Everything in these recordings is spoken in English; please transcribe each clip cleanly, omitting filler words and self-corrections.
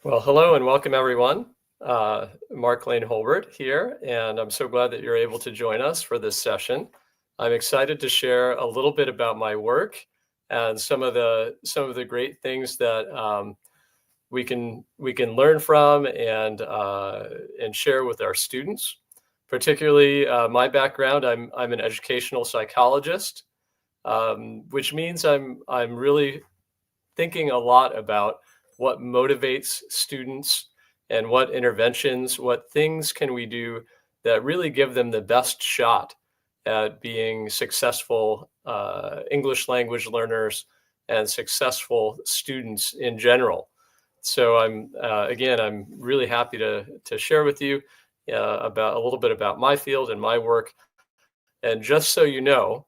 Well, hello and welcome everyone. Mark Lane-Holbert here, and I'm so glad that you're able to join us for this session. I'm excited to share a little bit about my work and some of the great things that we can learn from and share with our students. Particularly, my background, I'm an educational psychologist, which means I'm really thinking a lot about what motivates students and what interventions, what things can we do that really give them the best shot at being successful English language learners and successful students in general. So I'm really happy to share with you about a little bit about my field and my work. And just so you know,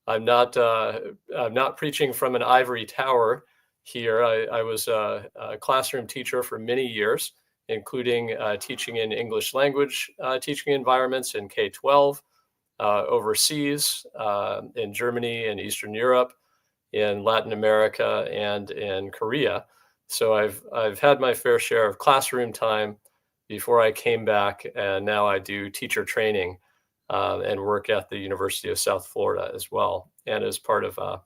I'm not preaching from an ivory tower here. I was a classroom teacher for many years, including teaching in English language teaching environments in K-12, overseas in Germany and Eastern Europe, in Latin America, and in Korea. So I've had my fair share of classroom time before I came back, and now I do teacher training and work at the University of South Florida as well, and as part of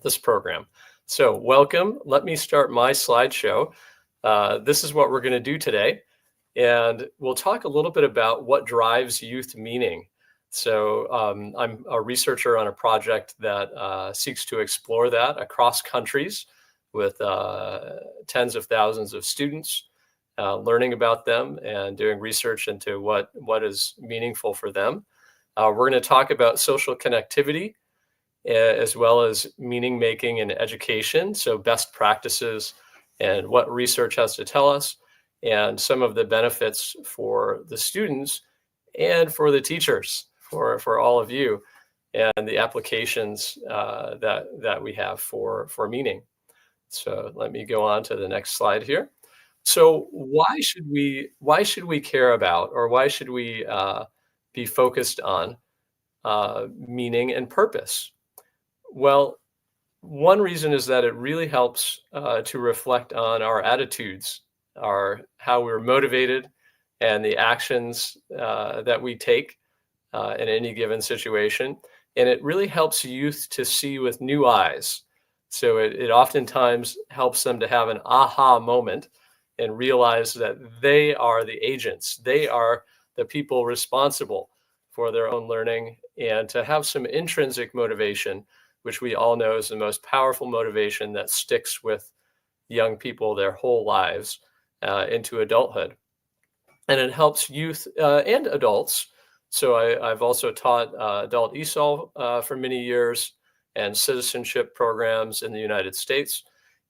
this program. So welcome. Let me start my slideshow. This is what we're going to do today, and we'll talk a little bit about what drives youth meaning. So I'm a researcher on a project that seeks to explore that across countries with tens of thousands of students, learning about them and doing research into what is meaningful for them. We're going to talk about social connectivity as well as meaning making in education. So best practices and what research has to tell us, and some of the benefits for the students and for the teachers, for all of you, and the applications that we have for meaning. So let me go on to the next slide here. So why should we care about, or why should we be focused on meaning and purpose? Well, one reason is that it really helps to reflect on our attitudes, how we're motivated, and the actions that we take in any given situation. And it really helps youth to see with new eyes. So it oftentimes helps them to have an aha moment and realize that they are the agents. They are the people responsible for their own learning, and to have some intrinsic motivation, which we all know is the most powerful motivation that sticks with young people their whole lives into adulthood. And it helps youth and adults. So I've also taught adult ESOL for many years, and citizenship programs in the United States.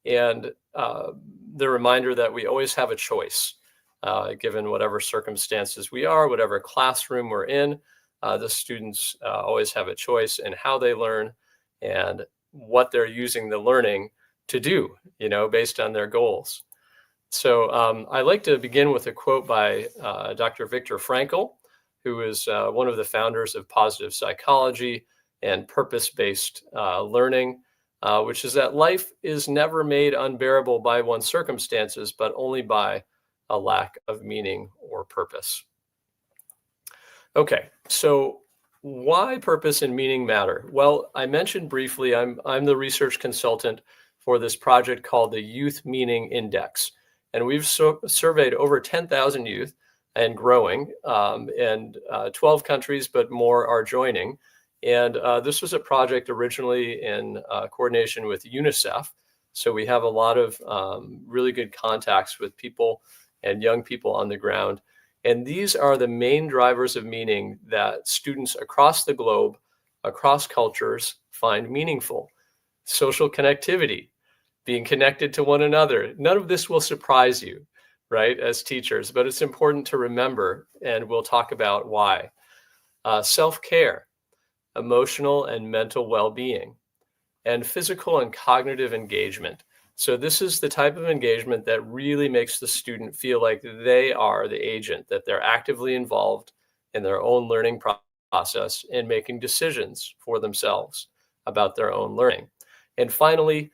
And the reminder that we always have a choice, given whatever circumstances we are, whatever classroom we're in, the students always have a choice in how they learn and what they're using the learning to do, based on their goals. So I like to begin with a quote by Dr. Viktor Frankl, who is one of the founders of positive psychology and purpose-based learning, which is that life is never made unbearable by one's circumstances, but only by a lack of meaning or purpose. Okay, so why purpose and meaning matter? Well, I mentioned briefly, I'm the research consultant for this project called the Youth Meaning Index. And we've surveyed over 10,000 youth and growing in 12 countries, but more are joining. And this was a project originally in coordination with UNICEF. So we have a lot of really good contacts with people and young people on the ground. And these are the main drivers of meaning that students across the globe, across cultures, find meaningful. Social connectivity, being connected to one another. None of this will surprise you, right, as teachers, but it's important to remember, and we'll talk about why. Self-care, emotional and mental well-being, and physical and cognitive engagement. So this is the type of engagement that really makes the student feel like they are the agent, that they're actively involved in their own learning process and making decisions for themselves about their own learning. And finally,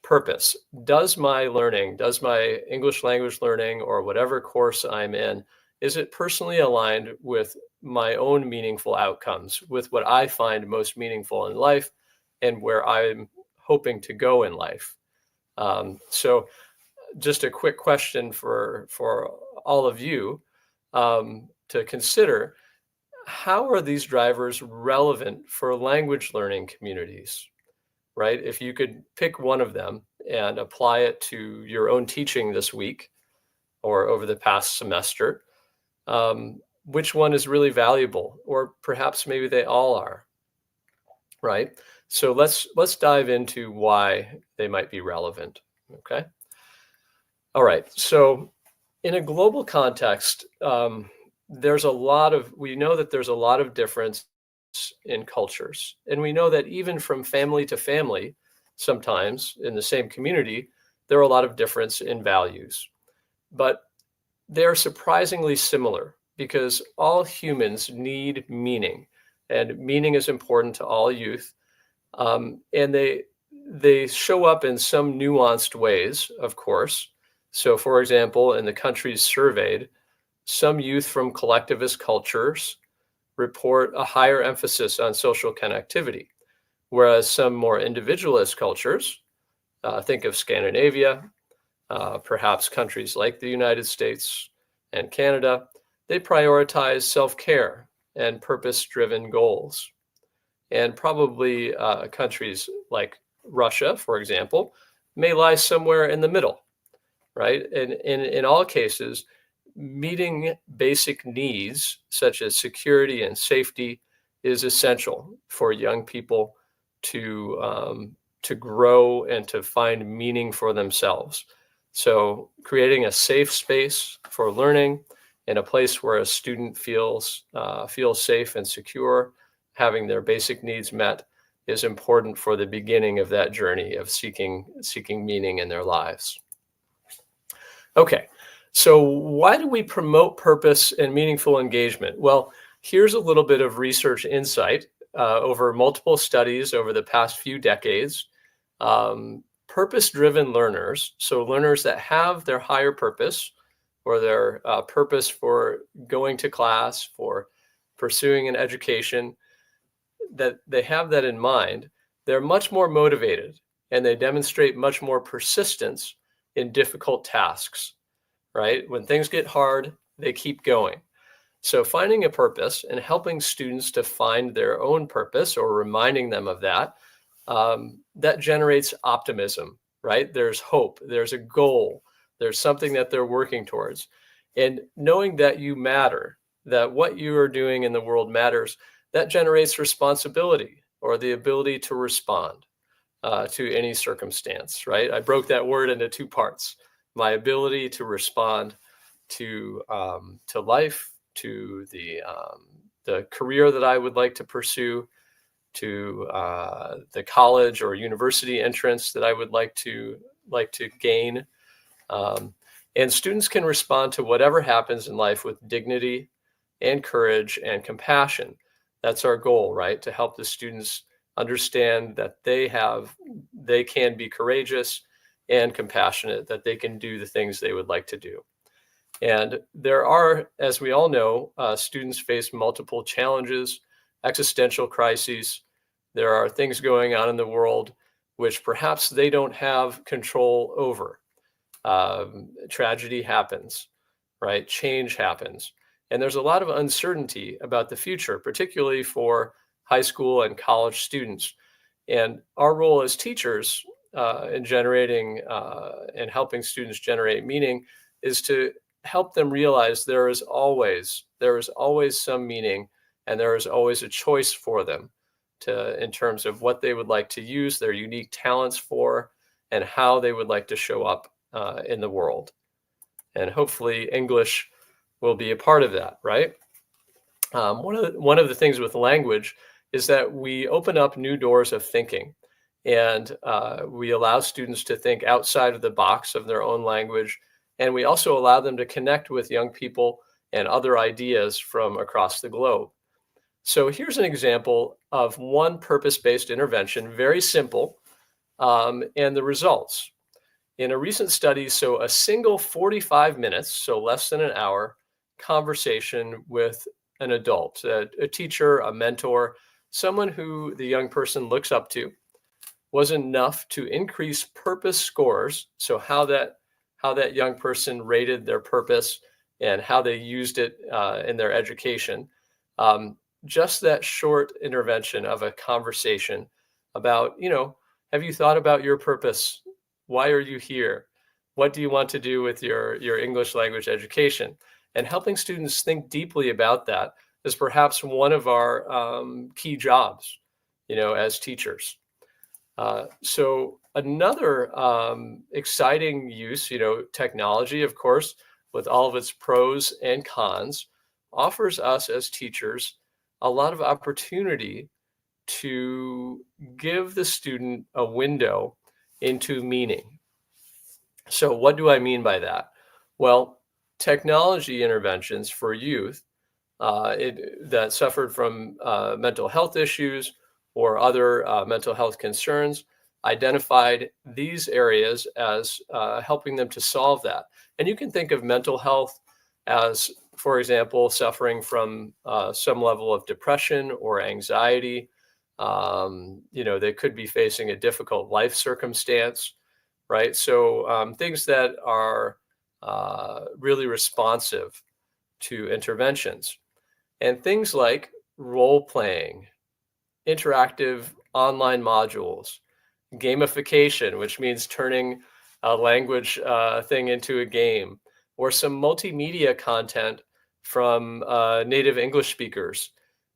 purpose. Does my learning, does my English language learning or whatever course I'm in, is it personally aligned with my own meaningful outcomes, with what I find most meaningful in life and where I'm hoping to go in life? So just a quick question for all of you to consider. How are these drivers relevant for language learning communities, right? If you could pick one of them and apply it to your own teaching this week or over the past semester, which one is really valuable? Or perhaps maybe they all are, right? So let's dive into why they might be relevant, okay? All right, so in a global context, we know that there's a lot of difference in cultures. And we know that even from family to family, sometimes in the same community, there are a lot of difference in values. But they're surprisingly similar because all humans need meaning, and meaning is important to all youth. And they show up in some nuanced ways, of course. So, for example, in the countries surveyed, some youth from collectivist cultures report a higher emphasis on social connectivity, whereas some more individualist cultures, think of Scandinavia, perhaps countries like the United States and Canada, they prioritize self-care and purpose-driven goals. And probably countries like Russia, for example, may lie somewhere in the middle, right? And in all cases, meeting basic needs such as security and safety is essential for young people to grow and to find meaning for themselves. So creating a safe space for learning and a place where a student feels safe and secure, having their basic needs met, is important for the beginning of that journey of seeking meaning in their lives. Okay, so why do we promote purpose and meaningful engagement? Well, here's a little bit of research insight over multiple studies over the past few decades. Purpose-driven learners, so learners that have their higher purpose or their purpose for going to class, for pursuing an education, that they have that in mind, they're much more motivated and they demonstrate much more persistence in difficult tasks, right? When things get hard, they keep going. So finding a purpose and helping students to find their own purpose or reminding them of that, that generates optimism, right? There's hope, there's a goal, there's something that they're working towards. And knowing that you matter, that what you are doing in the world matters, that generates responsibility or the ability to respond to any circumstance, right? I broke that word into two parts: my ability to respond to life, to the career that I would like to pursue, to the college or university entrance that I would like to gain. And students can respond to whatever happens in life with dignity and courage and compassion. That's our goal, right? To help the students understand that they can be courageous and compassionate, that they can do the things they would like to do. And there are, as we all know, students face multiple challenges, existential crises. There are things going on in the world which perhaps they don't have control over. Tragedy happens, right? Change happens. And there's a lot of uncertainty about the future, particularly for high school and college students. And our role as teachers in generating and helping students generate meaning is to help them realize there is always some meaning, and there is always a choice for them in terms of what they would like to use their unique talents for and how they would like to show up in the world. And hopefully English will be a part of that, right? One of the things with language is that we open up new doors of thinking, and we allow students to think outside of the box of their own language. And we also allow them to connect with young people and other ideas from across the globe. So here's an example of one purpose-based intervention, very simple, and the results. In a recent study, so a single 45 minutes, so less than an hour, conversation with an adult, a teacher, a mentor, someone who the young person looks up to, was enough to increase purpose scores. So how that young person rated their purpose and how they used it in their education. Just that short intervention of a conversation about, have you thought about your purpose? Why are you here? What do you want to do with your English language education? And helping students think deeply about that is perhaps one of our key jobs, as teachers. So another exciting use, technology, of course, with all of its pros and cons, offers us as teachers a lot of opportunity to give the student a window into meaning. So what do I mean by that? Well, technology interventions for youth that suffered from mental health issues or other mental health concerns identified these areas as helping them to solve that. And you can think of mental health as, for example, suffering from some level of depression or anxiety. They could be facing a difficult life circumstance, right? So things that are really responsive to interventions. And things like role playing, interactive online modules, gamification, which means turning a language thing into a game, or some multimedia content from native English speakers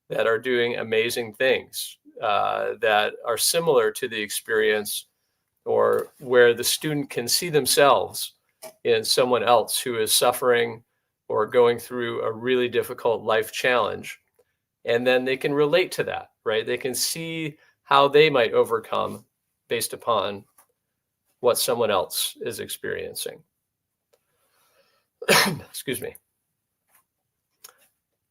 that are doing amazing things that are similar to the experience, or where the student can see themselves in someone else who is suffering or going through a really difficult life challenge. And then they can relate to that, right? They can see how they might overcome based upon what someone else is experiencing. Excuse me.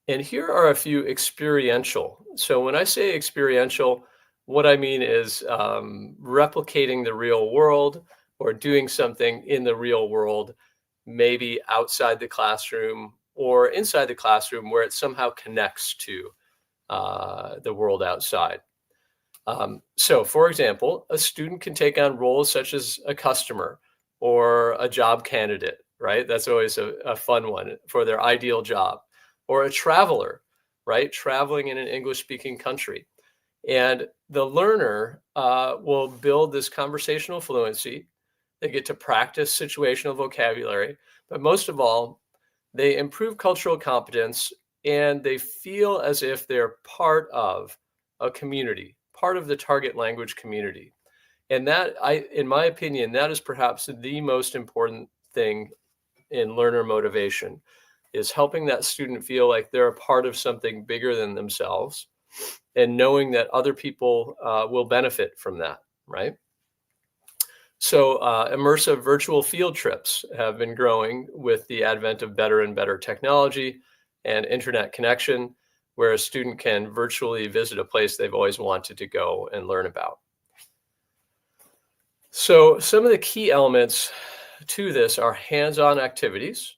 And here are a few experiential. So when I say experiential, what I mean is replicating the real world or doing something in the real world, maybe outside the classroom or inside the classroom, where it somehow connects to the world outside. So for example, a student can take on roles such as a customer or a job candidate, right? That's always a fun one for their ideal job. Or a traveler, right? Traveling in an English-speaking country. And the learner will build this conversational fluency. They get to practice situational vocabulary, but most of all, they improve cultural competence, and they feel as if they're part of a community, part of the target language community. And that, in my opinion, that is perhaps the most important thing in learner motivation, is helping that student feel like they're a part of something bigger than themselves, and knowing that other people will benefit from that, right? So immersive virtual field trips have been growing with the advent of better and better technology and internet connection, where a student can virtually visit a place they've always wanted to go and learn about. So some of the key elements to this are hands-on activities,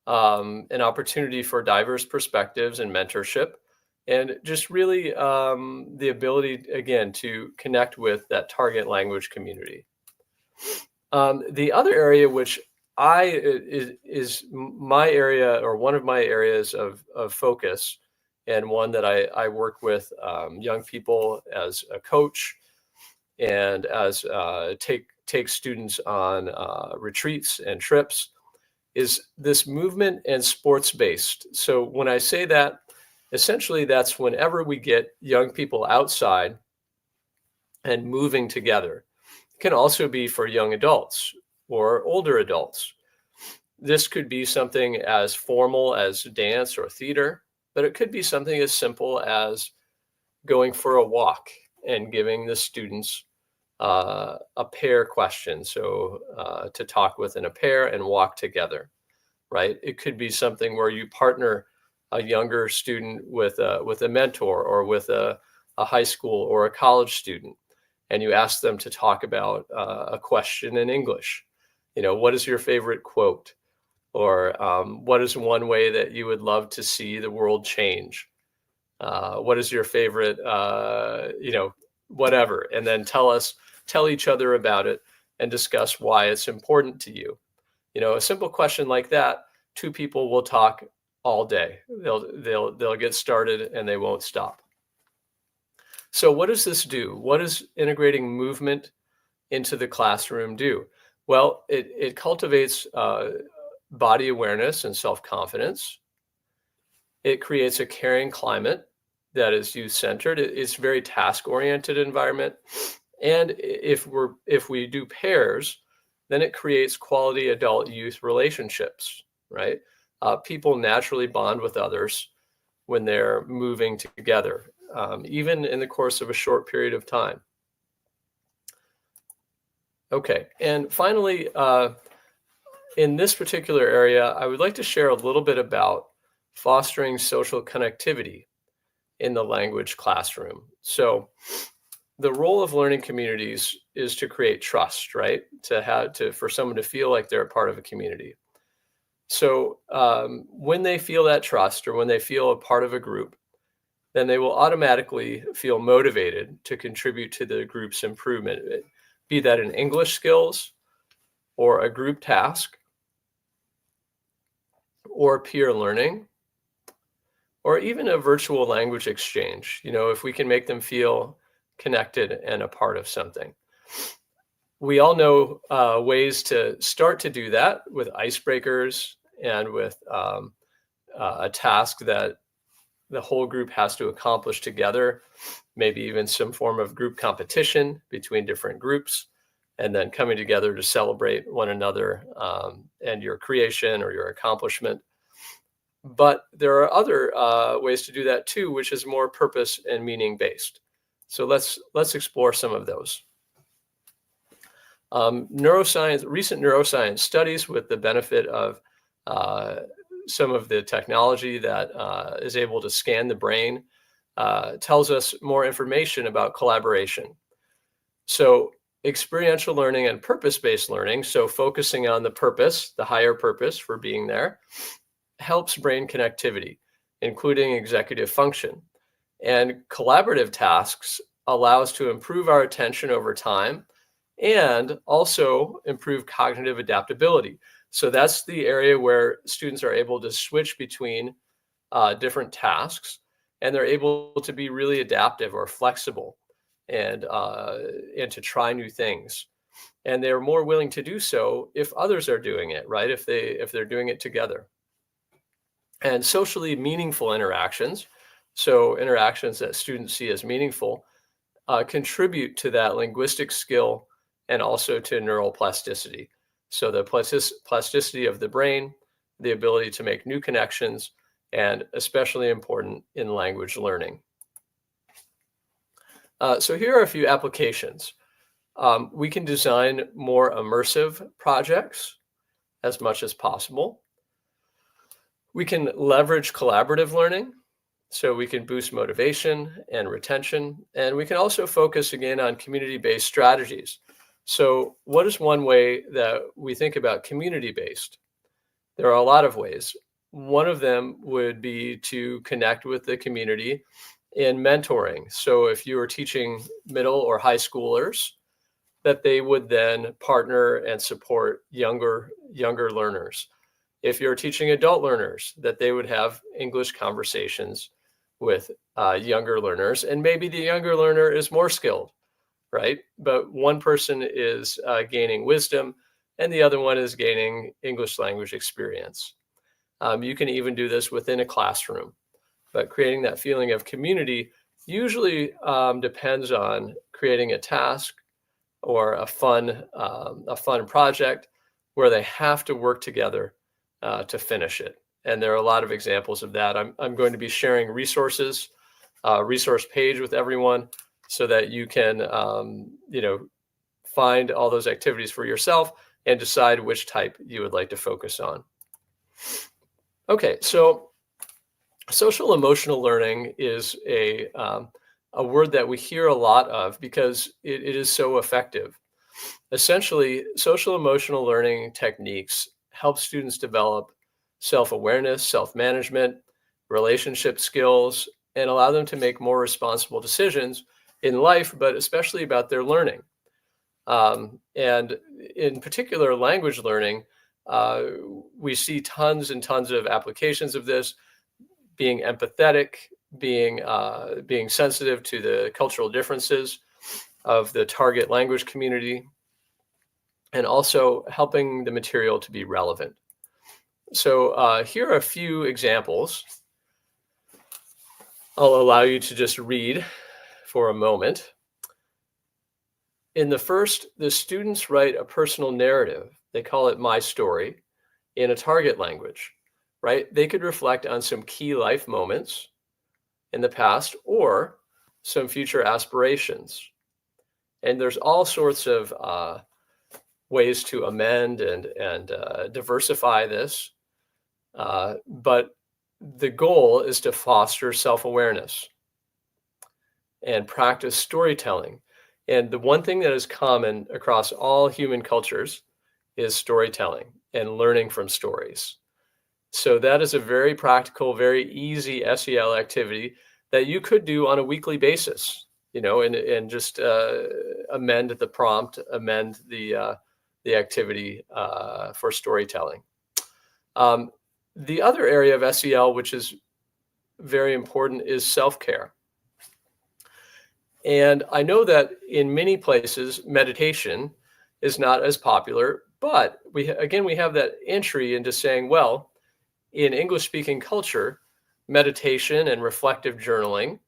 an opportunity for diverse perspectives and mentorship, and just really the ability, again, to connect with that target language community. The other area which is my area, or one of my areas of focus, and one that I work with young people as a coach and as take students on retreats and trips, is this movement and sports-based. So when I say that, essentially that's whenever we get young people outside and moving together. It can also be for young adults or older adults. This could be something as formal as dance or theater, but it could be something as simple as going for a walk and giving the students a pair question. So to talk within a pair and walk together, right? It could be something where you partner a younger student with a mentor, or with a high school or a college student, and you ask them to talk about a question in English. What is your favorite quote? Or what is one way that you would love to see the world change? What is your favorite, whatever? And then tell each other about it and discuss why it's important to you. A simple question like that, two people will talk all day. They'll get started and they won't stop. So what does this do? What does integrating movement into the classroom do? Well, it cultivates body awareness and self-confidence. It creates a caring climate that is youth-centered. It's a very task-oriented environment. And if we do pairs, then it creates quality adult-youth relationships, right? People naturally bond with others when they're moving together, even in the course of a short period of time. Okay, and finally, in this particular area, I would like to share a little bit about fostering social connectivity in the language classroom. So the role of learning communities is to create trust, right? For someone to feel like they're a part of a community. So when they feel that trust, or when they feel a part of a group, then they will automatically feel motivated to contribute to the group's improvement, be that in English skills, or a group task, or peer learning, or even a virtual language exchange. If we can make them feel connected and a part of something. We all know ways to start to do that with icebreakers and with a task that the whole group has to accomplish together, maybe even some form of group competition between different groups, and then coming together to celebrate one another and your creation or your accomplishment. But there are other ways to do that too, which is more purpose and meaning based. So let's explore some of those. Recent neuroscience studies, with the benefit of some of the technology that is able to scan the brain, tells us more information about collaboration. So experiential learning and purpose-based learning, so focusing on the purpose, the higher purpose for being there, helps brain connectivity, including executive function. And collaborative tasks allow us to improve our attention over time and also improve cognitive adaptability. So that's the area where students are able to switch between different tasks, and they're able to be really adaptive or flexible and to try new things. And they're more willing to do so if others are doing it, right? If they're doing it together. And socially meaningful interactions, so interactions that students see as meaningful, contribute to that linguistic skill and also to neural plasticity. So the plasticity of the brain, the ability to make new connections, and especially important in language learning. So here are a few applications. We can design more immersive projects as much as possible. We can leverage collaborative learning, so we can boost motivation and retention. And we can also focus again on community-based strategies. So what is one way that we think about community-based? There are a lot of ways. One of them would be to connect with the community in mentoring. So if you are teaching middle or high schoolers, that they would then partner and support younger learners. If you're teaching adult learners, that they would have English conversations with younger learners, and maybe the younger learner is more skilled, right? But one person is gaining wisdom and the other one is gaining English language experience. You can even do this within a classroom, but creating that feeling of community usually depends on creating a task or a fun project where they have to work together to finish it. And there are a lot of examples of that. I'm going to be sharing resources, resource page with everyone so that you can, find all those activities for yourself and decide which type you would like to focus on. Okay, so social emotional learning is a a word that we hear a lot of because it is so effective. Essentially, social emotional learning techniques help students develop self-awareness, self-management, relationship skills, and allow them to make more responsible decisions in life, but especially about their learning. And in particular, language learning, uh, we see tons and tons of applications of this, being empathetic, being sensitive to the cultural differences of the target language community, and also helping the material to be relevant. So here are a few examples. I'll allow you to just read for a moment. In the first, the students write a personal narrative. They call it My Story in a target language, right? They could reflect on some key life moments in the past or some future aspirations. And there's all sorts of ways to amend and diversify this. But the goal is to foster self-awareness and practice storytelling. And the one thing that is common across all human cultures is storytelling and learning from stories. So that is a very practical, very easy SEL activity that you could do on a weekly basis, and just amend the prompt, amend the activity for storytelling. The other area of SEL, which is very important, is self-care. And I know that in many places, meditation is not as popular, but we have that entry into saying, well, in English-speaking culture, meditation and reflective journaling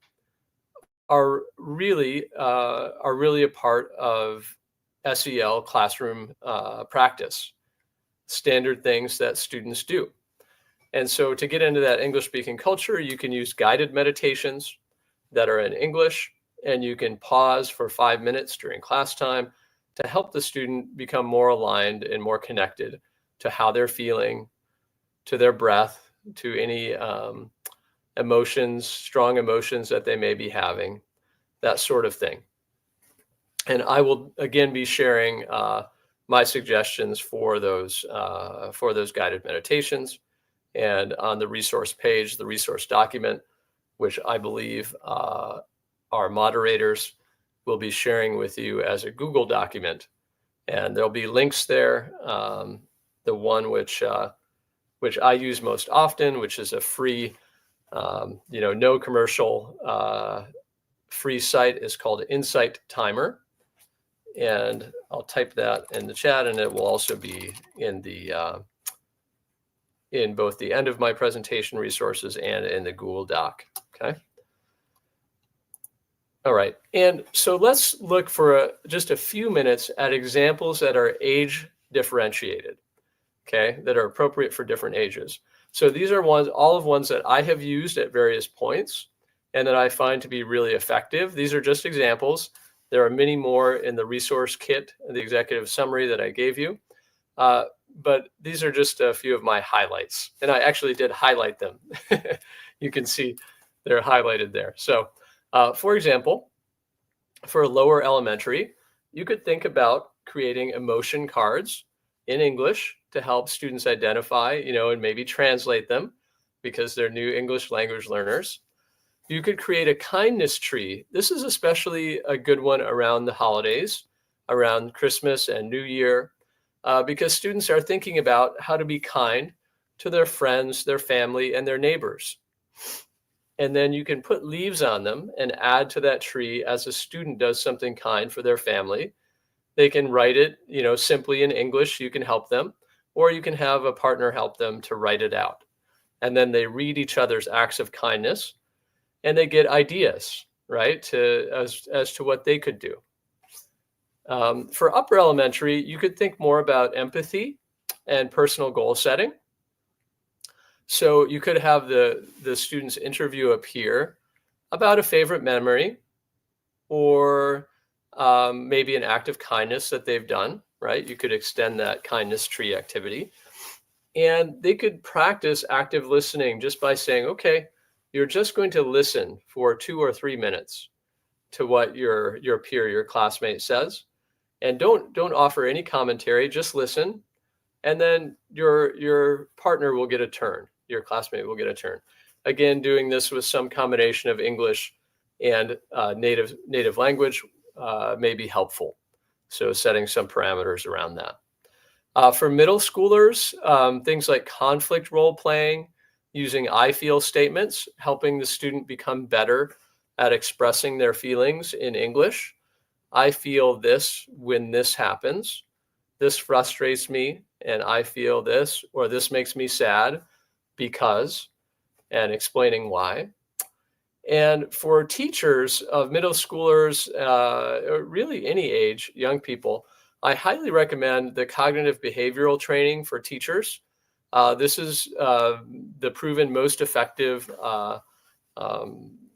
are really a part of SEL classroom practice, standard things that students do. And so to get into that English-speaking culture, you can use guided meditations that are in English, and you can pause for 5 minutes during class time to help the student become more aligned and more connected to how they're feeling, to their breath, to any emotions, strong emotions that they may be having, that sort of thing. And I will again be sharing my suggestions for those guided meditations, and on the resource page, the resource document, which I believe our moderators will be sharing with you as a Google document. And there'll be links there. The one which I use most often, which is a free, no commercial, free site, is called Insight Timer. And I'll type that in the chat, and it will also be in in both the end of my presentation resources and in the Google Doc. Okay. All right, and so let's look for just a few minutes at examples that are age differentiated, okay, that are appropriate for different ages. So these are all of ones that I have used at various points and that I find to be really effective. These are just examples. There are many more in the resource kit, the executive summary that I gave you. But these are just a few of my highlights, and I actually did highlight them. You can see they're highlighted there. So for example, for lower elementary, you could think about creating emotion cards in English to help students identify, and maybe translate them because they're new English language learners. You could create a kindness tree. This is especially a good one around the holidays, around Christmas and New Year, because students are thinking about how to be kind to their friends, their family, and their neighbors. And then you can put leaves on them and add to that tree as a student does something kind for their family. They can write it, simply in English. You can help them, or you can have a partner help them to write it out. And then they read each other's acts of kindness, and they get ideas, right, as to what they could do. For upper elementary, you could think more about empathy and personal goal setting. So you could have the students interview a peer about a favorite memory, or maybe an act of kindness that they've done, right? You could extend that kindness tree activity. And they could practice active listening just by saying, okay, you're just going to listen for 2 or 3 minutes. to what your peer, your classmate says, and don't offer any commentary. Just listen, and then your partner will get a turn. Your classmate will get a turn. Again, doing this with some combination of English and native language may be helpful. So setting some parameters around that. For middle schoolers, things like conflict role playing, using I feel statements, helping the student become better at expressing their feelings in English. I feel this when this happens. This frustrates me, and I feel this, or this makes me sad because, and explaining why. And for teachers of middle schoolers, or really any age, young people, I highly recommend the cognitive behavioral training for teachers. This is the proven most effective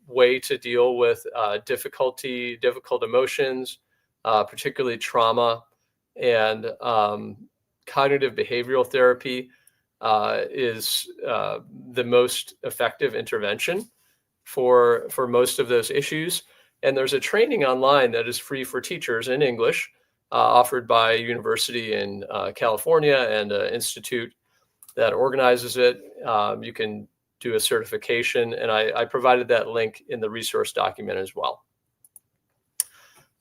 way to deal with difficult emotions, particularly trauma, and cognitive behavioral therapy is the most effective intervention for most of those issues. And there's a training online that is free for teachers in English, offered by a university in California and an institute that organizes it. You can do a certification, and I provided that link in the resource document as well.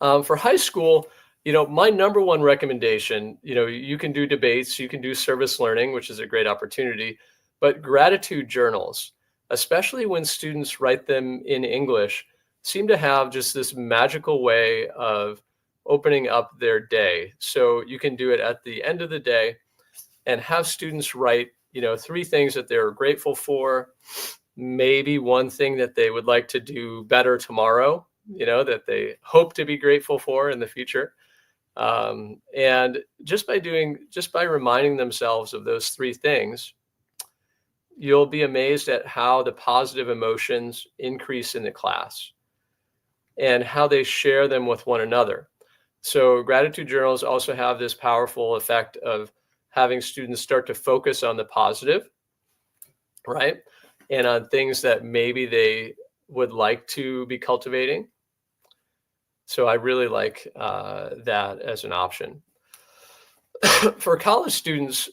For high school, my number one recommendation, you can do debates, you can do service learning, which is a great opportunity, but gratitude journals, especially when students write them in English, seem to have just this magical way of opening up their day. So you can do it at the end of the day and have students write, 3 things that they're grateful for, maybe one thing that they would like to do better tomorrow, that they hope to be grateful for in the future. And just by reminding themselves of those 3 things, you'll be amazed at how the positive emotions increase in the class and how they share them with one another. So gratitude journals also have this powerful effect of having students start to focus on the positive, right? And on things that maybe they would like to be cultivating. So I really like that as an option. For college students,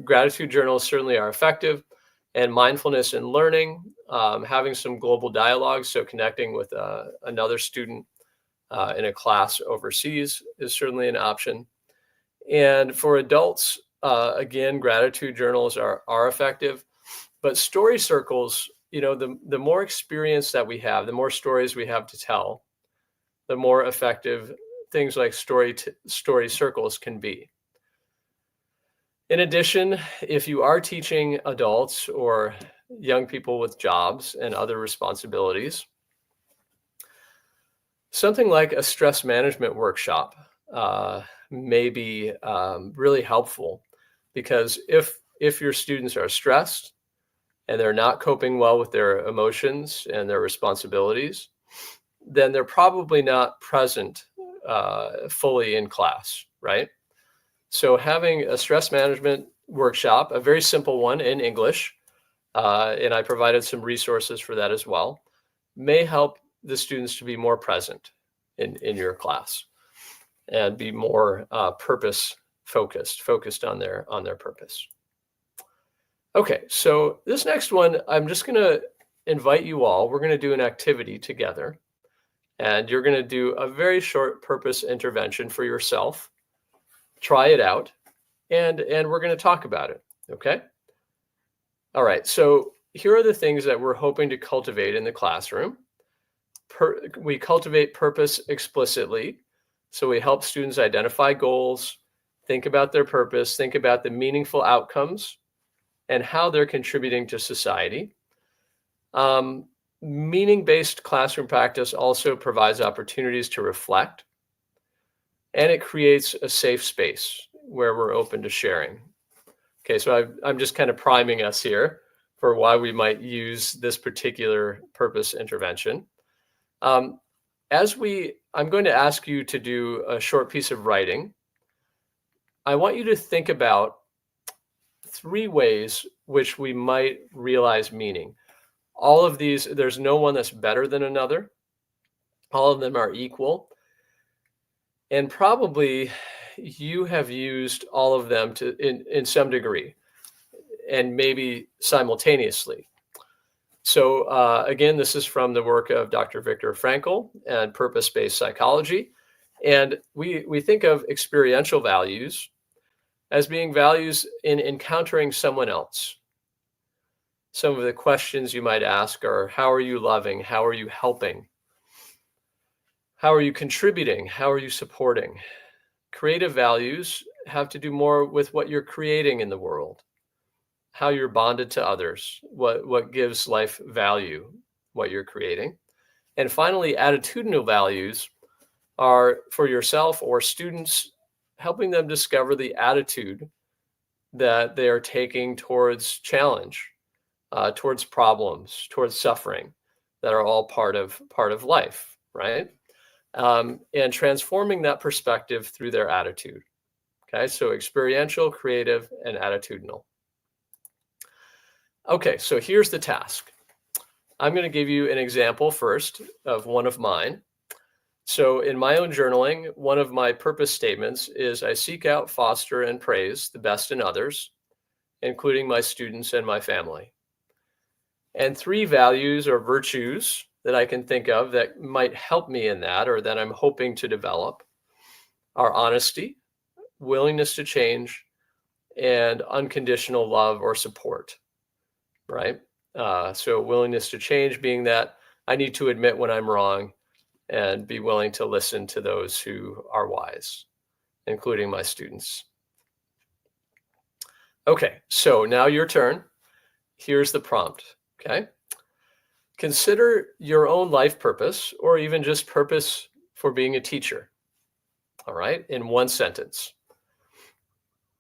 gratitude journals certainly are effective, and mindfulness and learning, having some global dialogue, so connecting with another student in a class overseas is certainly an option. And for adults, again, gratitude journals are effective, but story circles, the more experience that we have, the more stories we have to tell, the more effective things like story circles can be. In addition, if you are teaching adults or young people with jobs and other responsibilities, something like a stress management workshop may be really helpful, because if your students are stressed and they're not coping well with their emotions and their responsibilities, then they're probably not present fully in class, right? So having a stress management workshop, a very simple one in English, and I provided some resources for that as well, may help the students to be more present in your class and be more focused on their purpose. Okay, so this next one, I'm just going to invite you all. We're going to do an activity together, and you're going to do a very short purpose intervention for yourself. Try it out, and we're going to talk about it. Okay. All right. So here are the things that we're hoping to cultivate in the classroom. We cultivate purpose explicitly. So we help students identify goals, think about their purpose, think about the meaningful outcomes and how they're contributing to society. Meaning-based classroom practice also provides opportunities to reflect, and it creates a safe space where we're open to sharing. Okay, so I'm just kind of priming us here for why we might use this particular purpose intervention. I'm going to ask you to do a short piece of writing. I want you to think about 3 ways which we might realize meaning. All of these, there's no one that's better than another. All of them are equal. And probably you have used all of them in some degree and maybe simultaneously. So again, this is from the work of Dr. Viktor Frankl and purpose-based psychology. And we think of experiential values as being values in encountering someone else. Some of the questions you might ask are, how are you loving? How are you helping? How are you contributing? How are you supporting? Creative values have to do more with what you're creating in the world, how you're bonded to others, what gives life value, what you're creating. And finally, attitudinal values are for yourself or students, helping them discover the attitude that they are taking towards challenge, towards problems, towards suffering, that are all part of life, right? And transforming that perspective through their attitude. Okay, so experiential, creative, and attitudinal. Okay, so here's the task. I'm going to give you an example first of one of mine. So in my own journaling, one of my purpose statements is I seek out, foster, and praise the best in others, including my students and my family. And 3 values or virtues that I can think of that might help me in that, or that I'm hoping to develop, are honesty, willingness to change, and unconditional love or support, right? So willingness to change being that I need to admit when I'm wrong and be willing to listen to those who are wise, including my students. Okay, so now your turn. Here's the prompt, okay? Consider your own life purpose, or even just purpose for being a teacher, all right, in one sentence.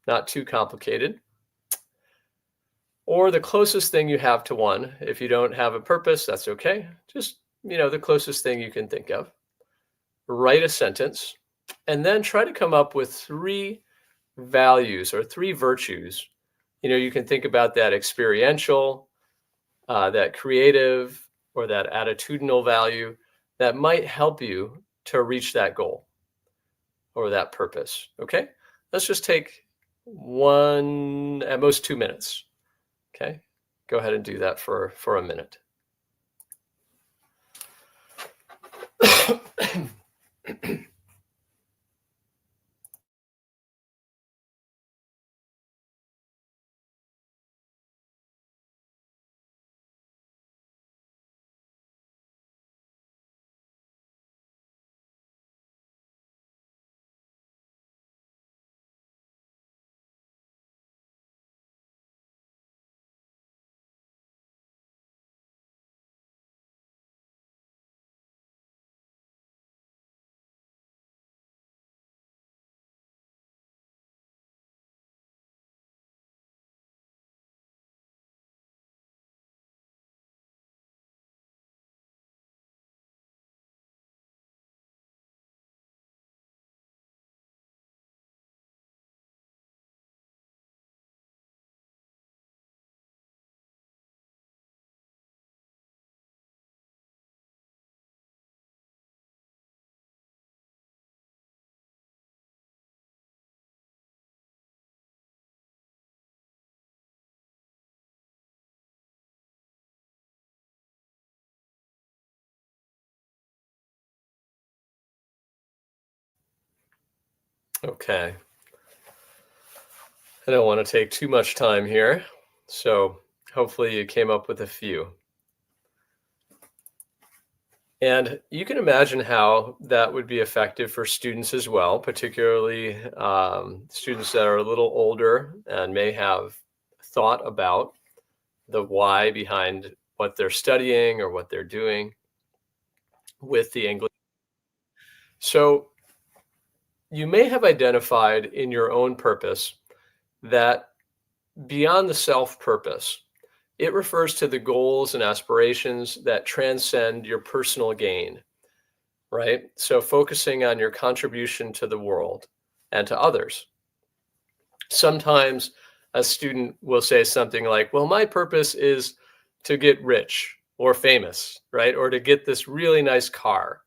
Not too complicated. Or the closest thing you have to one. If you don't have a purpose, that's okay. Just, the closest thing you can think of. Write a sentence, and then try to come up with 3 values or 3 virtues. You can think about that experiential, that creative, or that attitudinal value that might help you to reach that goal or that purpose. Okay, let's just take 1, at most 2 minutes. Okay, go ahead and do that for a minute. Okay. I don't want to take too much time here, so hopefully you came up with a few. And you can imagine how that would be effective for students as well, particularly students that are a little older and may have thought about the why behind what they're studying or what they're doing with the English. So you may have identified in your own purpose that beyond the self purpose, it refers to the goals and aspirations that transcend your personal gain, right? So focusing on your contribution to the world and to others. Sometimes a student will say something like, well, my purpose is to get rich or famous, right? Or to get this really nice car.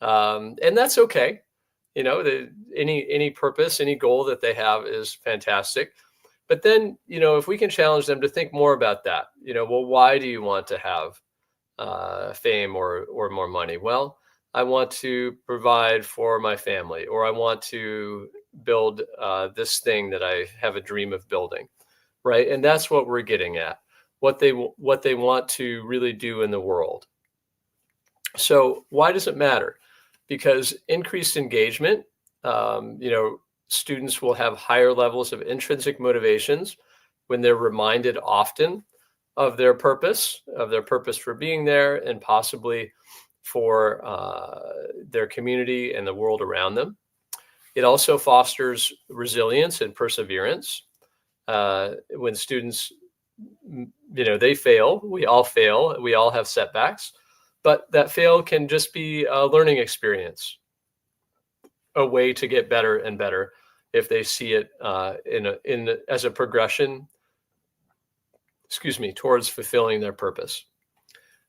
And that's okay. Any purpose, any goal that they have is fantastic. But then, if we can challenge them to think more about that, well, why do you want to have fame or more money? Well, I want to provide for my family, or I want to build this thing that I have a dream of building, right? And that's what we're getting at, what they want to really do in the world. So why does it matter? Because increased engagement, students will have higher levels of intrinsic motivations when they're reminded often of their purpose for being there, and possibly for their community and the world around them. It also fosters resilience and perseverance. When students, they fail, we all have setbacks, but that fail can just be a learning experience, a way to get better and better if they see it as a progression, towards fulfilling their purpose.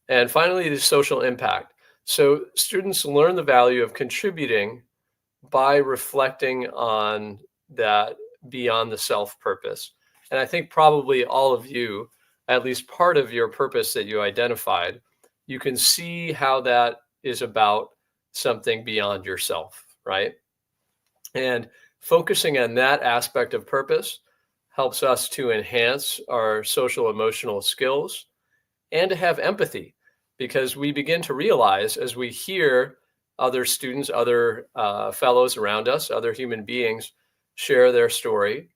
And finally, the social impact. So students learn the value of contributing by reflecting on that beyond the self purpose. And I think probably all of you, at least part of your purpose that you identified, you can see how that is about something beyond yourself, right? And focusing on that aspect of purpose helps us to enhance our social emotional skills and to have empathy, because we begin to realize, as we hear other students, other fellows around us, other human beings share their story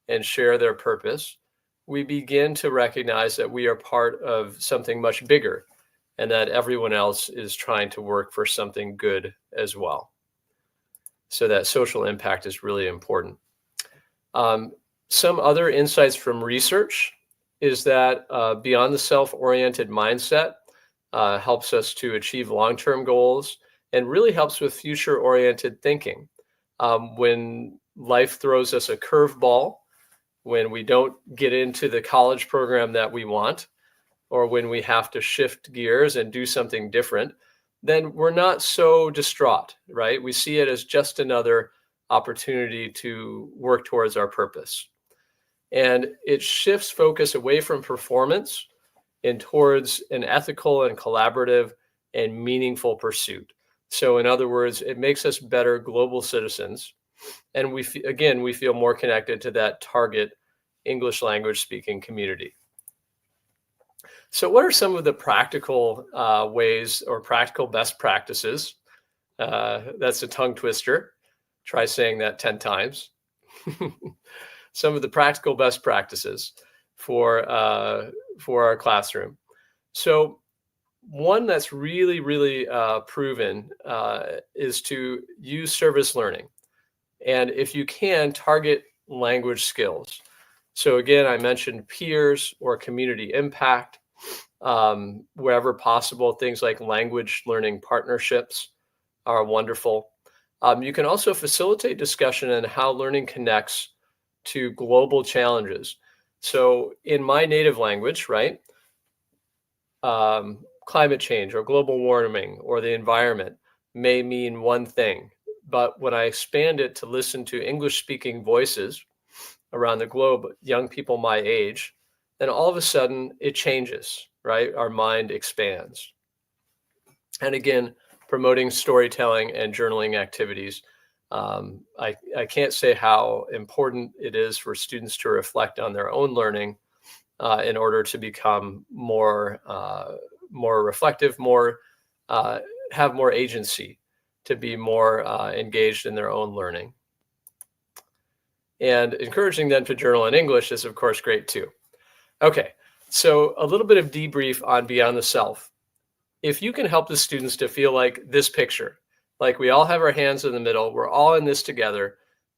and share their purpose, we begin to recognize that we are part of something much bigger, and that everyone else is trying to work for something good as well. So that social impact is really important. Some other insights from research is that beyond the self-oriented mindset helps us to achieve long-term goals and really helps with future-oriented thinking. When life throws us a curveball, when we don't get into the college program that we want, or when we have to shift gears and do something different, then we're not so distraught, right? We see it as just another opportunity to work towards our purpose. And it shifts focus away from performance and towards an ethical and collaborative and meaningful pursuit. So in other words, it makes us better global citizens. And we feel more connected to that target English language speaking community. So what are some of the practical ways or practical best practices? That's a tongue twister. Try saying that 10 times. Some of the practical best practices for our classroom. So one that's really, really proven is to use service learning. And if you can, target language skills. So again, I mentioned peers or community impact. Wherever possible, things like language learning partnerships are wonderful. You can also facilitate discussion on how learning connects to global challenges. So in my native language, right, climate change or global warming or the environment may mean one thing, but when I expand it to listen to English-speaking voices around the globe, young people my age, then all of a sudden it changes, right? Our mind expands. And again, promoting storytelling and journaling activities. I can't say how important it is for students to reflect on their own learning in order to become more reflective, have more agency, to be more engaged in their own learning. And encouraging them to journal in English is, of course, great too. Okay, so a little bit of debrief on Beyond the Self. If you can help the students to feel like this picture, like we all have our hands in the middle, we're all in this together,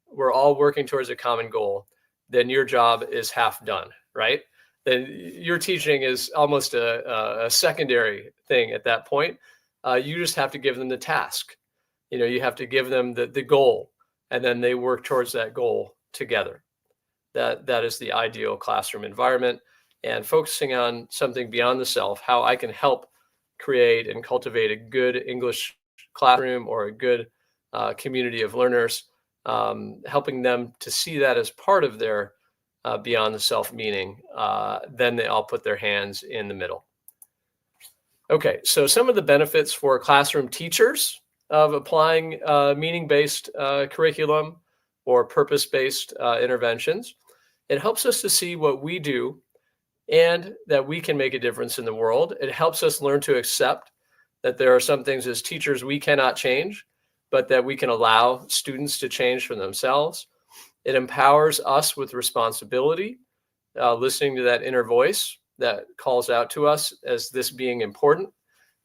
we're all working towards a common goal, then your job is half done, right? Then your teaching is almost a secondary thing at that point. You just have to give them the task. You have to give them the goal, and then they work towards that goal together. That is the ideal classroom environment. And focusing on something beyond the self, how I can help create and cultivate a good English classroom or a good community of learners, helping them to see that as part of their beyond the self meaning, then they all put their hands in the middle. Okay, so some of the benefits for classroom teachers of applying meaning-based curriculum or purpose-based interventions. It helps us to see what we do and that we can make a difference in the world. It helps us learn to accept that there are some things as teachers we cannot change, but that we can allow students to change for themselves. It empowers us with responsibility, listening to that inner voice that calls out to us as this being important,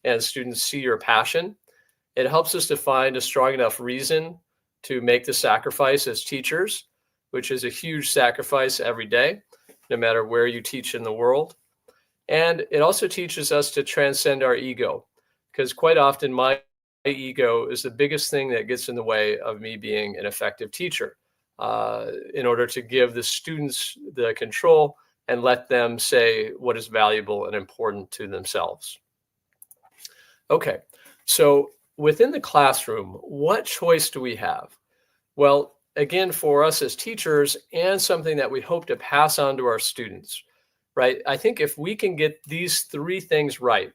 and students see your passion. It helps us to find a strong enough reason to make the sacrifice as teachers, which is a huge sacrifice every day, no matter where you teach in the world. And it also teaches us to transcend our ego, because quite often my ego is the biggest thing that gets in the way of me being an effective teacher, in order to give the students the control and let them say what is valuable and important to themselves. Okay, so within the classroom, what choice do we have? Well, again, for us as teachers, and something that we hope to pass on to our students, right? I think if we can get these three things right,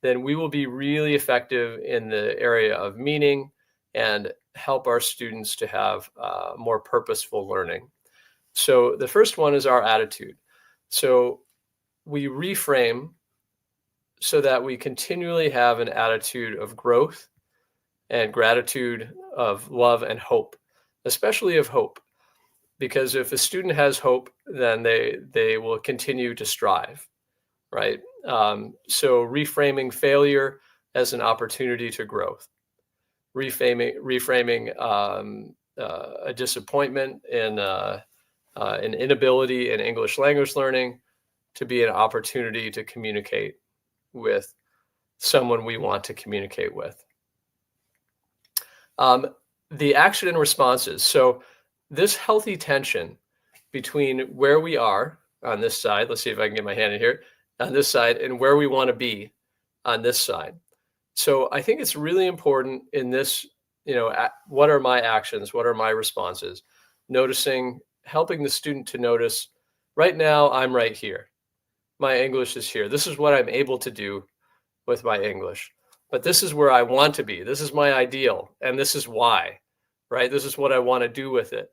then we will be really effective in the area of meaning and help our students to have more purposeful learning. So the first one is our attitude. So we reframe so that we continually have an attitude of growth and gratitude, of love and hope, especially of hope. Because if a student has hope, then they will continue to strive, right? So reframing failure as an opportunity to growth, reframing a disappointment in an inability in English language learning to be an opportunity to communicate with someone we want to communicate with. The action and responses. So this healthy tension between where we are on this side, let's see if I can get my hand in here, on this side, and where we want to be on this side. So I think it's really important in this, what are my actions? What are my responses? Noticing, helping the student to notice, right now, I'm right here. My English is here. This is what I'm able to do with my English. But this is where I want to be. This is my ideal. And this is why, right? This is what I want to do with it.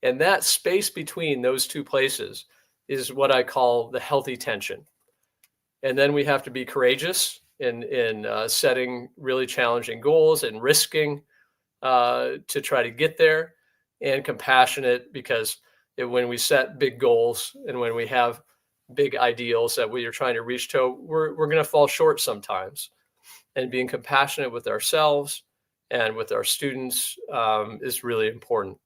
And that space between those two places is what I call the healthy tension. And then we have to be courageous in setting really challenging goals and risking to try to get there, and compassionate, because when we set big goals and when we have big ideals that we are trying to reach to, we're going to fall short sometimes. And being compassionate with ourselves and with our students is really important.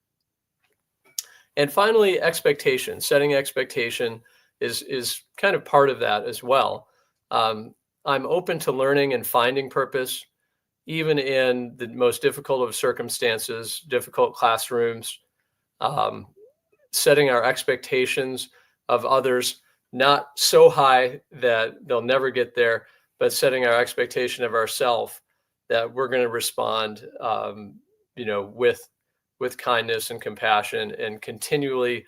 And finally, expectation. Setting expectation is kind of part of that as well. I'm open to learning and finding purpose, even in the most difficult of circumstances, difficult classrooms, setting our expectations of others not so high that they'll never get there, but setting our expectation of ourselves that we're going to respond, with kindness and compassion, and continually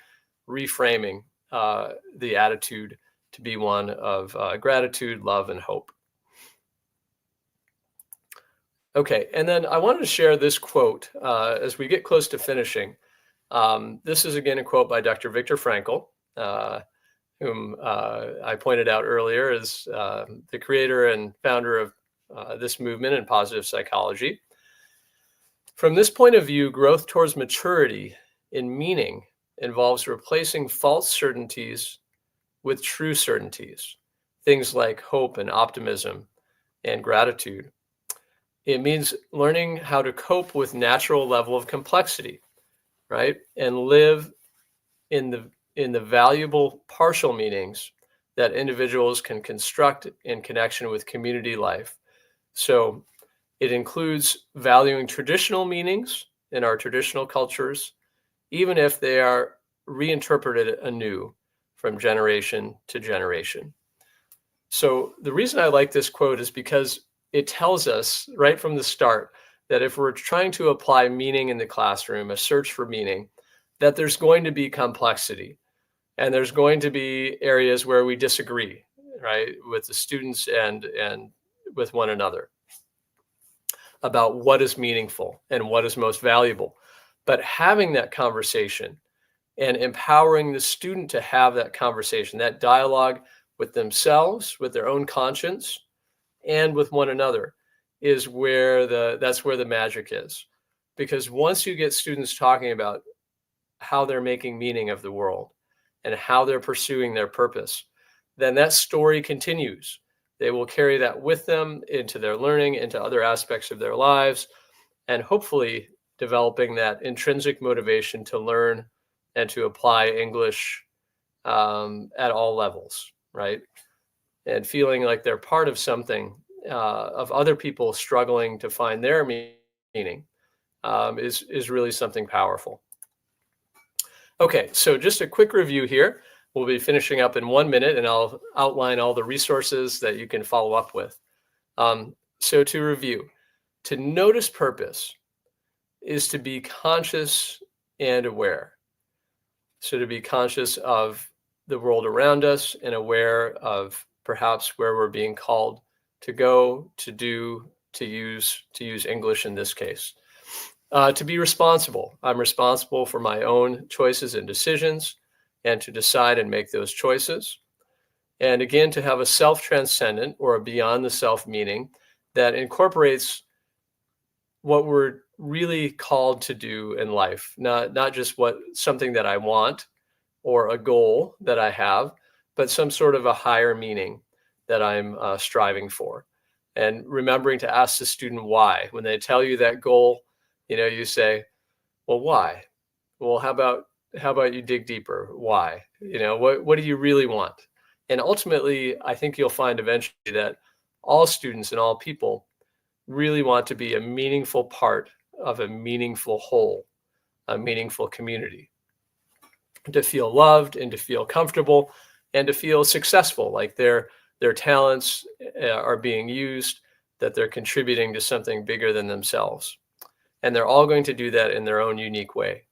reframing the attitude to be one of gratitude, love, and hope. Okay, and then I wanted to share this quote as we get close to finishing. This is again a quote by Dr. Viktor Frankl, whom I pointed out earlier as the creator and founder of this movement in positive psychology. From this point of view, growth towards maturity in meaning involves replacing false certainties with true certainties, things like hope and optimism and gratitude. It means learning how to cope with natural level of complexity, right? And live in the valuable partial meanings that individuals can construct in connection with community life. So it includes valuing traditional meanings in our traditional cultures, even if they are reinterpreted anew from generation to generation. So the reason I like this quote is because it tells us right from the start that if we're trying to apply meaning in the classroom, a search for meaning, that there's going to be complexity and there's going to be areas where we disagree, right, with the students and with one another about what is meaningful and what is most valuable. But having that conversation and empowering the student to have that conversation, that dialogue with themselves, with their own conscience, and with one another is where that's where the magic is. Because once you get students talking about how they're making meaning of the world and how they're pursuing their purpose, then that story continues. They will carry that with them into their learning, into other aspects of their lives, and hopefully developing that intrinsic motivation to learn and to apply English at all levels, right? And feeling like they're part of something, of other people struggling to find their meaning, is really something powerful. Okay, so just a quick review here. We'll be finishing up in 1 minute, and I'll outline all the resources that you can follow up with. So to review, to notice purpose is to be conscious and aware. So to be conscious of the world around us and aware of perhaps where we're being called to go, to do, to use English in this case. To be responsible. I'm responsible for my own choices and decisions, and to decide and make those choices. And again, to have a self-transcendent or a beyond the self meaning that incorporates what we're really called to do in life, not just something that I want or a goal that I have, but some sort of a higher meaning that I'm striving for. And remembering to ask the student why. When they tell you that goal, you say, well, why? Well, how about you dig deeper? Why? What do you really want? And ultimately, I think you'll find eventually that all students and all people really want to be a meaningful part of a meaningful whole, a meaningful community, to feel loved and to feel comfortable and to feel successful, like their talents are being used, that they're contributing to something bigger than themselves. And they're all going to do that in their own unique way.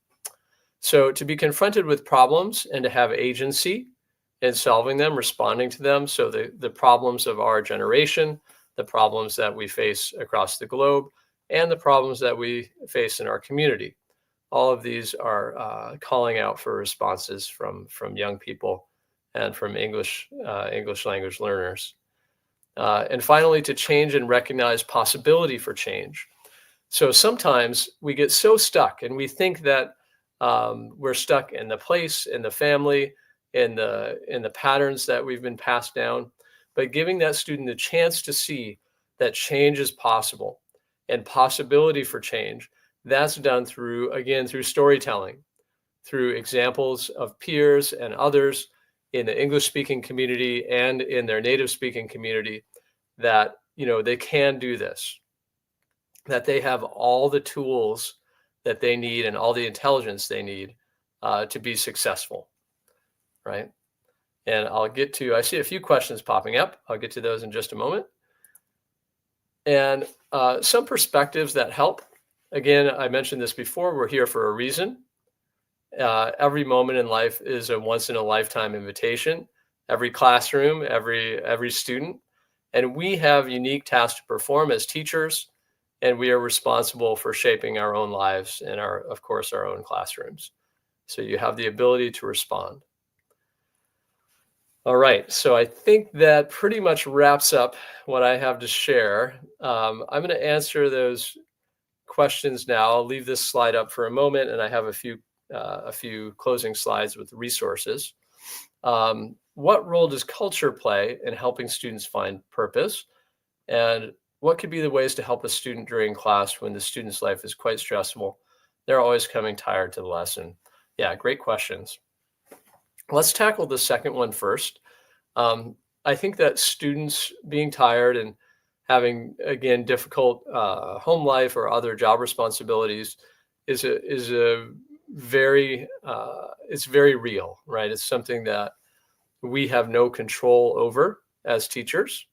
So to be confronted with problems and to have agency in solving them, responding to them. So the problems of our generation, the problems that we face across the globe, and the problems that we face in our community. All of these are calling out for responses from young people and from English language learners. And finally, to change and recognize possibility for change. So sometimes we get so stuck and we think that we're stuck in the place, in the family, in the patterns that we've been passed down. But giving that student a chance to see that change is possible and possibility for change, that's done through storytelling, through examples of peers and others in the English-speaking community and in their native-speaking community that, they can do this, that they have all the tools that they need and all the intelligence they need to be successful, right? And I see a few questions popping up. I'll get to those in just a moment. And some perspectives that help. Again, I mentioned this before, we're here for a reason. Every moment in life is a once in a lifetime invitation. Every classroom, every student. And we have unique tasks to perform as teachers, and we are responsible for shaping our own lives and of course, our own classrooms. So you have the ability to respond. All right, so I think that pretty much wraps up what I have to share. I'm going to answer those questions now. I'll leave this slide up for a moment, and I have a few closing slides with resources. What role does culture play in helping students find purpose? And what could be the ways to help a student during class when the student's life is quite stressful? They're always coming tired to the lesson. Yeah, great questions. Let's tackle the second one first. I think that students being tired and having, again, difficult home life or other job responsibilities is a very it's very real, right? It's something that we have no control over as teachers.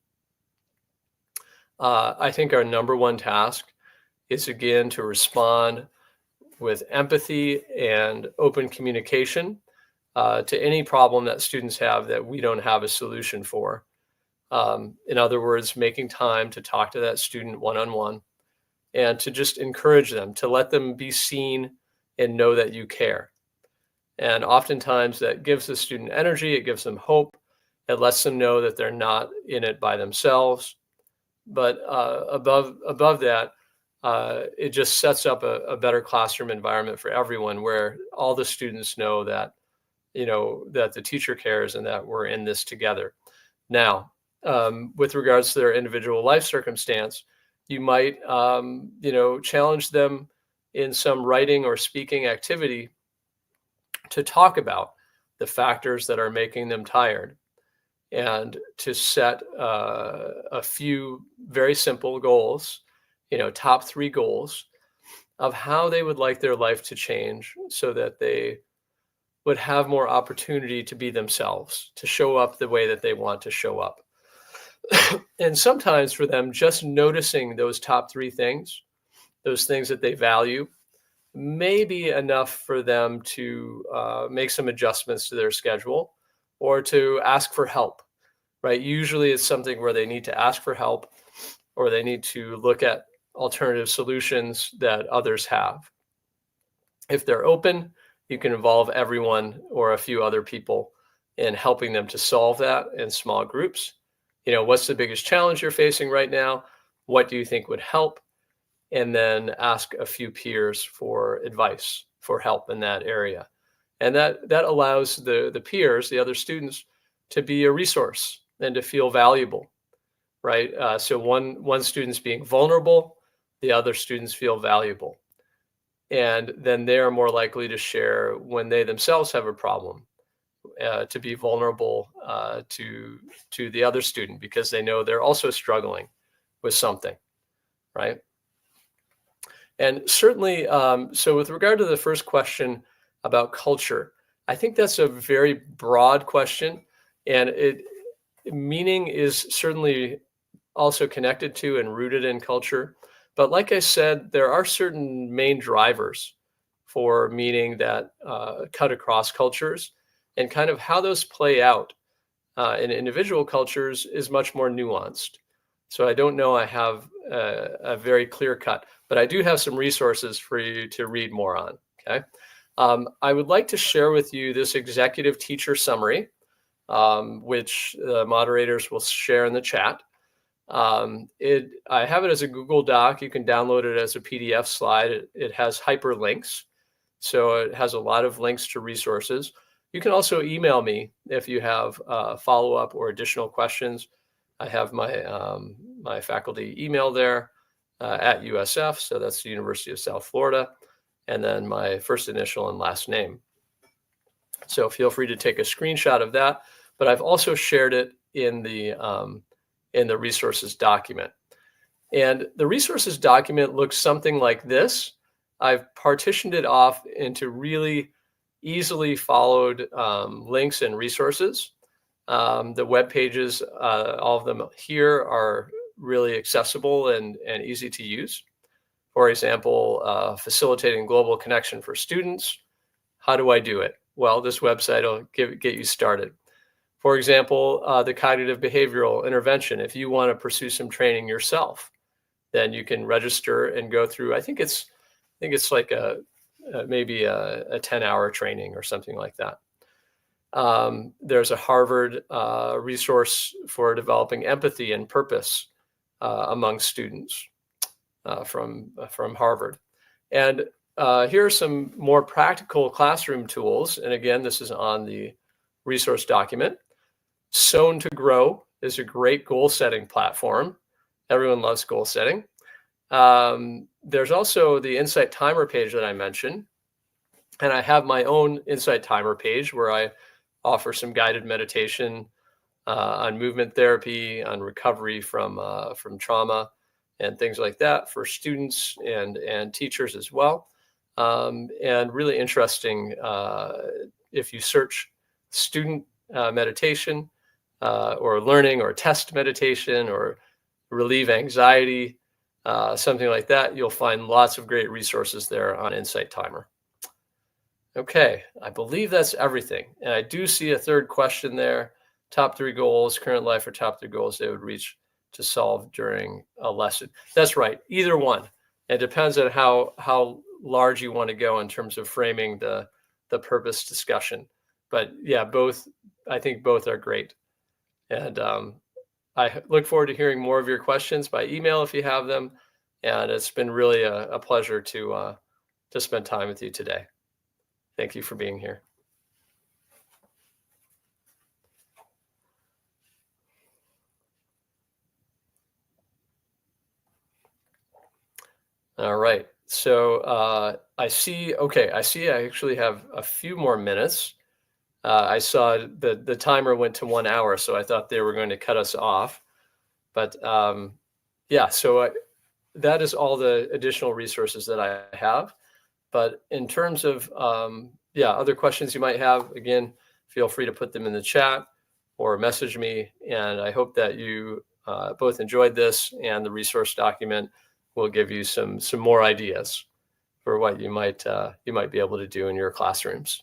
I think our number one task is, again, to respond with empathy and open communication to any problem that students have that we don't have a solution for. In other words, making time to talk to that student one-on-one and to just encourage them, to let them be seen and know that you care. And oftentimes that gives the student energy, it gives them hope, it lets them know that they're not in it by themselves. But above that, it just sets up a better classroom environment for everyone, where all the students know that, that the teacher cares and that we're in this together. Now, with regards to their individual life circumstance, you might, challenge them in some writing or speaking activity to talk about the factors that are making them tired, and to set a few very simple goals, top 3 goals of how they would like their life to change so that they would have more opportunity to be themselves, to show up the way that they want to show up. And sometimes for them, just noticing those top 3 things, those things that they value, may be enough for them to make some adjustments to their schedule or to ask for help, right? Usually it's something where they need to ask for help or they need to look at alternative solutions that others have. If they're open, you can involve everyone or a few other people in helping them to solve that in small groups. What's the biggest challenge you're facing right now? What do you think would help? And then ask a few peers for advice, for help in that area. And that allows the peers, the other students, to be a resource and to feel valuable, right? So one student's being vulnerable, the other students feel valuable. And then they're more likely to share when they themselves have a problem, to be vulnerable to the other student because they know they're also struggling with something, right? And certainly, so with regard to the first question about culture, I think that's a very broad question, and meaning is certainly also connected to and rooted in culture. But like I said, there are certain main drivers for meaning that cut across cultures, and kind of how those play out in individual cultures is much more nuanced. So I don't know I have a very clear cut, but I do have some resources for you to read more on, okay? I would like to share with you this executive teacher summary, which the moderators will share in the chat. I have it as a Google Doc. You can download it as a PDF slide. It has hyperlinks, so it has a lot of links to resources. You can also email me if you have follow-up or additional questions. I have my faculty email there at USF, so that's the University of South Florida, and then my first initial and last name. So feel free to take a screenshot of that, but I've also shared it in the resources document. And the resources document looks something like this. I've partitioned it off into really easily followed links and resources. The web pages, all of them here, are really accessible and easy to use. For example, facilitating global connection for students. How do I do it? Well, this website will get you started. For example, the cognitive behavioral intervention. If you want to pursue some training yourself, then you can register and go through. I think it's like maybe a 10-hour training or something like that. There's a Harvard resource for developing empathy and purpose among students from Harvard. And here are some more practical classroom tools. And again, this is on the resource document. Sown to Grow is a great goal setting platform. Everyone loves goal setting. There's also the Insight Timer page that I mentioned. And I have my own Insight Timer page where I offer some guided meditation on movement therapy, on recovery from trauma, and things like that for students and teachers as well. And really interesting, if you search student meditation or learning or test meditation or relieve anxiety, something like that, you'll find lots of great resources there on Insight Timer. Okay, I believe that's everything. And I do see a third question there. Top 3 goals, current life, or top 3 goals they would reach to solve during a lesson. That's right, either one. It depends on how large you want to go in terms of framing the purpose discussion. But yeah, both, I think both are great. And I look forward to hearing more of your questions by email if you have them. And it's been really a pleasure to spend time with you today. Thank you for being here. All right. So I see. Okay, I see. I actually have a few more minutes. I saw the timer went to 1 hour, so I thought they were going to cut us off. But yeah, so that is all the additional resources that I have. But in terms of yeah, other questions you might have, again, feel free to put them in the chat or message me. And I hope that you both enjoyed this, and the resource document will give you some more ideas for what you might be able to do in your classrooms.